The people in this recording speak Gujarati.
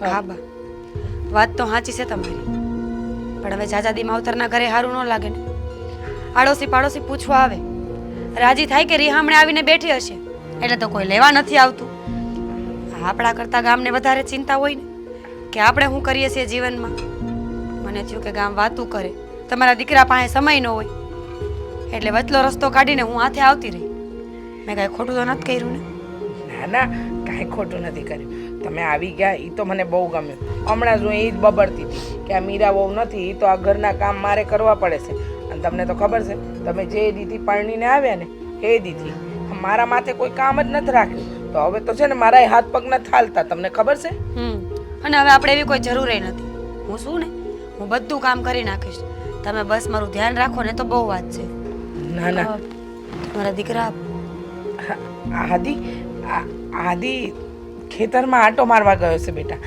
હા બા, વાત તો સાચી છે તમારી, પણ હવે જાજાદી માવતરના ઘરે સારું ન લાગે ને. આડોશી પાડોશી પૂછવા આવે, રાજી થાય કે રિહામણે આવીને બેઠી હશે એટલે તો કોઈ લેવા નથી આવતું. આપણા કરતાં ગામને વધારે ચિંતા હોય ને કે આપણે શું કરીએ છીએ જીવનમાં. મને થયું કે ગામ વાતું કરે, તમારા દીકરા પાસે સમય ન હોય એટલે વચલો રસ્તો કાઢીને હું હાથે આવતી રહી. મેં કાંઈ ખોટું તો નથી કર્યું ને? ના ના, કાંઈ ખોટું નથી કર્યું. તમે આવી ગયા એ તો મને બહુ ગમ્યું. હમણાં જ હું એ જ બબડતી હતી કે આ મીરા બહુ નથી, એ તો આ ઘરના કામ મારે કરવા પડે છે. અને તમને તો ખબર છે, તમે જે દીધી પરણીને આવ્યા ને એ દીધી મારા માથે કોઈ કામ જ નથી રાખ્યું. તો હવે તો છે ને મારા હાથ પગ નથી હાલતા, તમને ખબર છે. અને હવે આપણે એવી કોઈ જરૂર નથી. હું શું ને, હું બધું કામ કરી નાખીશ. તમે બસ મારું ધ્યાન રાખો ને તો બહુ વાત છે. ના ના, મારા દીકરા આદિ ખેતરમાં આંટો મારવા ગયો છે બેટા.